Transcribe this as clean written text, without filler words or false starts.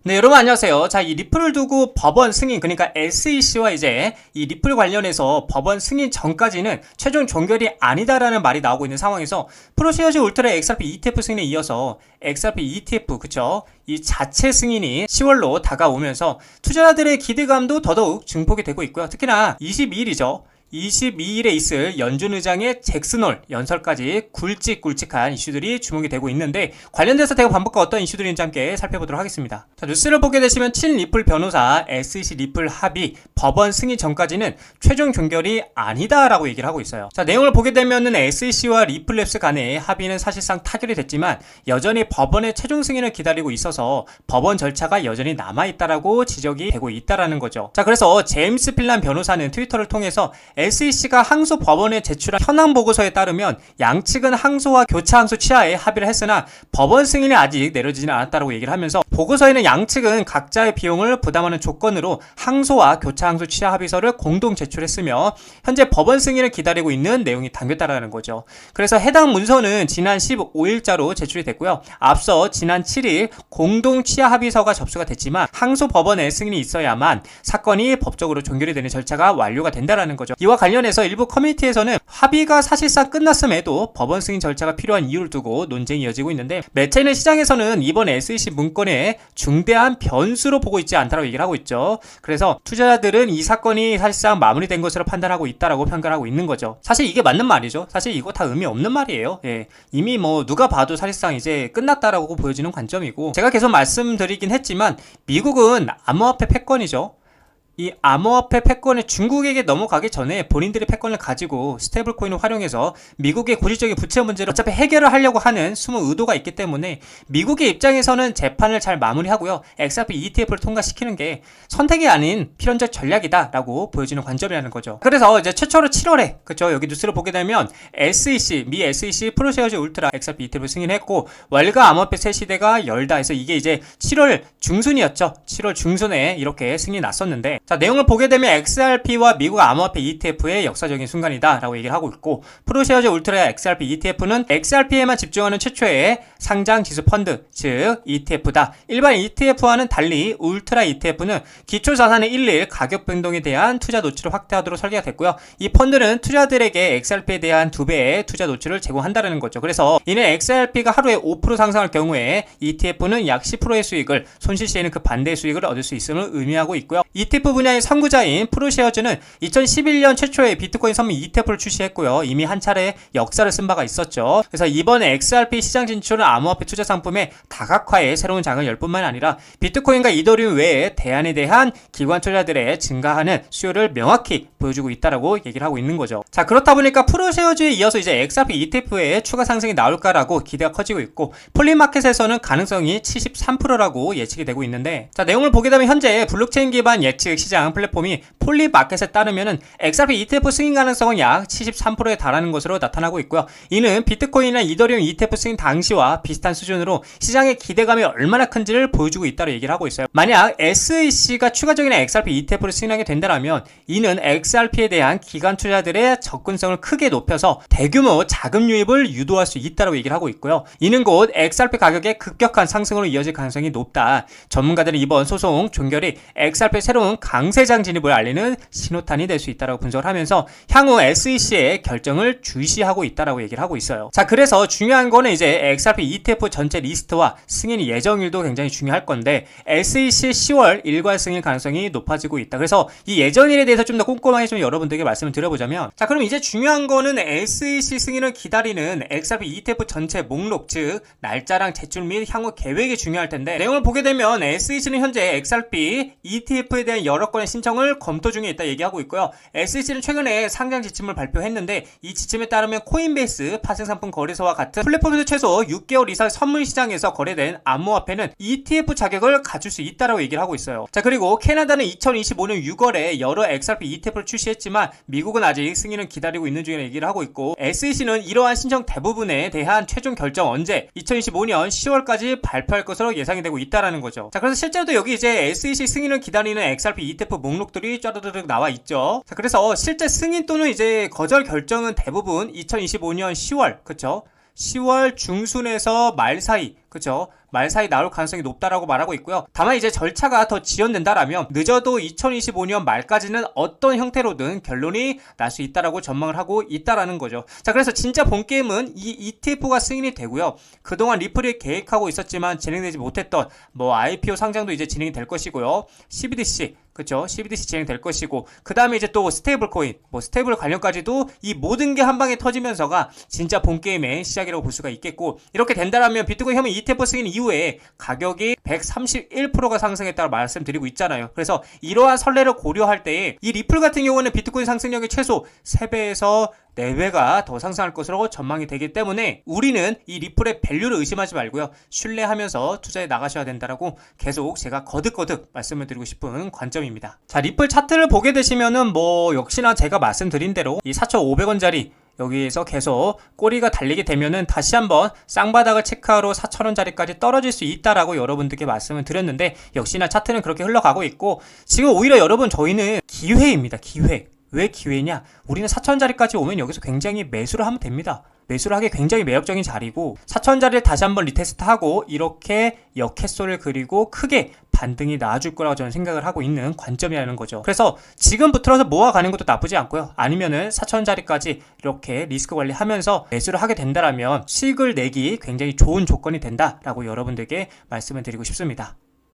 네, 여러분 안녕하세요. 자, 이 리플을 두고 법원 승인, 그러니까 SEC와 이제 이 리플 관련해서 법원 승인 전까지는 최종 종결이 아니다라는 말이 나오고 있는 상황에서 프로시어즈 울트라 XRP ETF 승인에 이어서 XRP ETF, 그쵸? 이 자체 승인이 10월로 다가오면서 투자자들의 기대감도 더더욱 증폭이 되고 있고요. 특히나 22일이죠. 22일에 있을 연준 의장의 잭슨홀 연설까지 굵직굵직한 이슈들이 주목이 되고 있는데, 관련돼서 대거 반복과 어떤 이슈들인지 함께 살펴보도록 하겠습니다. 자, 뉴스를 보게 되시면 친 리플 변호사 SEC 리플 합의 법원 승인 전까지는 최종 종결이 아니다라고 얘기를 하고 있어요. 자, 내용을 보게 되면은 SEC와 리플랩스 간의 합의는 사실상 타결이 됐지만 여전히 법원의 최종 승인을 기다리고 있어서 법원 절차가 여전히 남아있다라고 지적이 되고 있다라는 거죠. 자, 그래서 제임스 필란 변호사는 트위터를 통해서 SEC가 항소 법원에 제출한 현황 보고서에 따르면 양측은 항소와 교차 항소 취하에 합의를 했으나 법원 승인이 아직 내려지지는 않았다고 얘기를 하면서, 보고서에는 양측은 각자의 비용을 부담하는 조건으로 항소와 교차 항소 취하 합의서를 공동 제출했으며 현재 법원 승인을 기다리고 있는 내용이 담겼다라는 거죠. 그래서 해당 문서는 지난 15일자로 제출이 됐고요. 앞서 지난 7일 공동 취하 합의서가 접수가 됐지만 항소 법원의 승인이 있어야만 사건이 법적으로 종결이 되는 절차가 완료가 된다라는 거죠. 이와 관련해서 일부 커뮤니티에서는 합의가 사실상 끝났음에도 법원 승인 절차가 필요한 이유를 두고 논쟁이 이어지고 있는데, 매체 있는 시장에서는 이번 SEC 문건에 중대한 변수로 보고 있지 않다고 얘기를 하고 있죠. 그래서 투자자들은 이 사건이 사실상 마무리된 것으로 판단하고 있다라고 평가하고 있는 거죠. 사실 이게 맞는 말이죠. 사실 이거 다 의미 없는 말이에요. 이미 뭐 누가 봐도 사실상 이제 끝났다라고 보여지는 관점이고, 제가 계속 말씀드리긴 했지만 미국은 암호화폐 패권이죠. 이 암호화폐 패권이 중국에게 넘어가기 전에 본인들의 패권을 가지고 스테이블 코인을 활용해서 미국의 고질적인 부채 문제를 어차피 해결을 하려고 하는 숨은 의도가 있기 때문에 미국의 입장에서는 재판을 잘 마무리하고요, XRP ETF를 통과시키는 게 선택이 아닌 필연적 전략이다라고 보여지는 관점이라는 거죠. 그래서 이제 최초로 7월에, 그쵸, 여기 뉴스를 보게 되면 미 SEC 프로시어즈 울트라 XRP ETF를 승인했고 월가 암호화폐 새 시대가 열다 해서 이게 이제 7월 중순이었죠. 7월 중순에 이렇게 승인이 났었는데, 자, 내용을 보게 되면 XRP와 미국 암호화폐 ETF의 역사적인 순간이다 라고 얘기를 하고 있고, 프로시어즈 울트라 XRP ETF는 XRP에만 집중하는 최초의 상장 지수 펀드, 즉 ETF다. 일반 ETF와는 달리 울트라 ETF는 기초자산의 일일 가격 변동에 대한 투자 노출을 확대하도록 설계가 됐고요. 이 펀드는 투자들에게 XRP에 대한 2배의 투자 노출을 제공한다는 거죠. 그래서 이는 XRP가 하루에 5% 상승할 경우에 ETF는 약 10%의 수익을, 손실 시에는 그 반대의 수익을 얻을 수 있음을 의미하고 있고요. ETF 분야의 선구자인 프로시어즈는 2011년 최초의 비트코인 선물 ETF를 출시했고요. 이미 한 차례 역사를 쓴 바가 있었죠. 그래서 이번에 XRP 시장 진출은 암호화폐 투자 상품의 다각화에 새로운 장을 열 뿐만 아니라 비트코인과 이더리움 외에 대안에 대한 기관 투자들의 증가하는 수요를 명확히 보여주고 있다라고 얘기를 하고 있는 거죠. 자, 그렇다 보니까 프로시어즈에 이어서 이제 XRP ETF의 추가 상승이 나올까라고 기대가 커지고 있고, 폴리마켓에서는 가능성이 73%라고 예측이 되고 있는데, 자, 내용을 보게 되면 현재 블록체인 기반 예측 시장 플랫폼이 폴리마켓에 따르면은 XRP ETF 승인 가능성은 약 73%에 달하는 것으로 나타나고 있고요. 이는 비트코인이나 이더리움 ETF 승인 당시와 비슷한 수준으로 시장의 기대감이 얼마나 큰지를 보여주고 있다고 얘기를 하고 있어요. 만약 SEC가 추가적인 XRP ETF를 승인하게 된다면 이는 XRP에 대한 기관 투자들의 접근성을 크게 높여서 대규모 자금 유입을 유도할 수 있다고 얘기를 하고 있고요. 이는 곧 XRP 가격의 급격한 상승으로 이어질 가능성이 높다. 전문가들은 이번 소송 종결이 XRP의 새로운 강세장 진입을 알리는 신호탄이 될 수 있다고 분석을 하면서 향후 SEC의 결정을 주시하고 있다고 얘기를 하고 있어요. 자, 그래서 중요한 거는 이제 XRP ETF 전체 리스트와 승인 예정일도 굉장히 중요할 건데, SEC 10월 일괄 승인 가능성이 높아지고 있다. 그래서 이 예정일에 대해서 좀 더 꼼꼼하게 좀 여러분들에게 말씀을 드려보자면, 자, 그럼 이제 중요한 거는 SEC 승인을 기다리는 XRP ETF 전체 목록, 즉 날짜랑 제출 및 향후 계획이 중요할 텐데, 내용을 보게 되면 SEC는 현재 XRP ETF에 대한 여러 건의 신청을 검토 중에 있다 얘기하고 있고요. SEC는 최근에 상장 지침을 발표했는데, 이 지침에 따르면 코인베이스 파생상품 거래소와 같은 플랫폼에서 최소 6개월 이상 선물 시장에서 거래된 암호화폐는 ETF 자격을 갖출 수 있다고 얘기를 하고 있어요. 자, 그리고 캐나다는 2025년 6월에 여러 XRP ETF를 출시했지만 미국은 아직 승인을 기다리고 있는 중이라고 얘기를 하고 있고, SEC는 이러한 신청 대부분에 대한 최종 결정 언제 2025년 10월까지 발표할 것으로 예상이 되고 있다라는 거죠. 자, 그래서 실제로도 여기 이제 SEC 승인을 기다리는 XRP ETF 목록들이 쫘르르륵 나와 있죠. 자, 그래서 실제 승인 또는 이제 거절 결정은 대부분 2025년 10월, 그쵸? 10월 중순에서 말 사이, 그쵸? 말 사이 나올 가능성이 높다라고 말하고 있고요. 다만 이제 절차가 더 지연된다라면 늦어도 2025년 말까지는 어떤 형태로든 결론이 날 수 있다라고 전망을 하고 있다라는 거죠. 자, 그래서 진짜 본 게임은 이 ETF가 승인이 되고요. 그동안 리플이 계획하고 있었지만 진행되지 못했던 뭐 IPO 상장도 이제 진행이 될 것이고요. CBDC 그쵸? CBDC 진행될 것이고, 그 다음에 이제 또 스테이블 코인, 뭐 스테이블 관련까지도 이 모든 게 한 방에 터지면서가 진짜 본 게임의 시작이라고 볼 수가 있겠고, 이렇게 된다라면 비트코인 혐의 ETF 승인 이후에 가격이 131%가 상승했다고 말씀드리고 있잖아요. 그래서 이러한 선례를 고려할 때에 이 리플 같은 경우는 비트코인 상승력이 최소 3배에서 4배가 더 상승할 것으로 전망이 되기 때문에 우리는 이 리플의 밸류를 의심하지 말고요. 신뢰하면서 투자해 나가셔야 된다라고 계속 제가 거듭거듭 말씀을 드리고 싶은 관점입니다. 자, 리플 차트를 보게 되시면은 뭐 역시나 제가 말씀드린 대로 이 4,500원짜리 여기에서 계속 꼬리가 달리게 되면은 다시 한번 쌍바닥을 체크하러 4,000원짜리까지 떨어질 수 있다라고 여러분들께 말씀을 드렸는데, 역시나 차트는 그렇게 흘러가고 있고, 지금 오히려 여러분 저희는 기회입니다. 기회. 왜 기회냐? 우리는 4,000원짜리까지 오면 여기서 굉장히 매수를 하면 됩니다. 매수를 하기 굉장히 매력적인 자리고, 4,000원짜리를 다시 한번 리테스트하고 이렇게 역햇소를 그리고 크게 반등이 나와줄 거라고 저는 생각을 하고 있는 관점이라는 거죠. 그래서 지금부터라도 모아가는 것도 나쁘지 않고요. 아니면은 4,000원짜리까지 이렇게 리스크 관리하면서 매수를 하게 된다라면 수익을 내기 굉장히 좋은 조건이 된다라고 여러분들께 말씀을 드리고 싶습니다.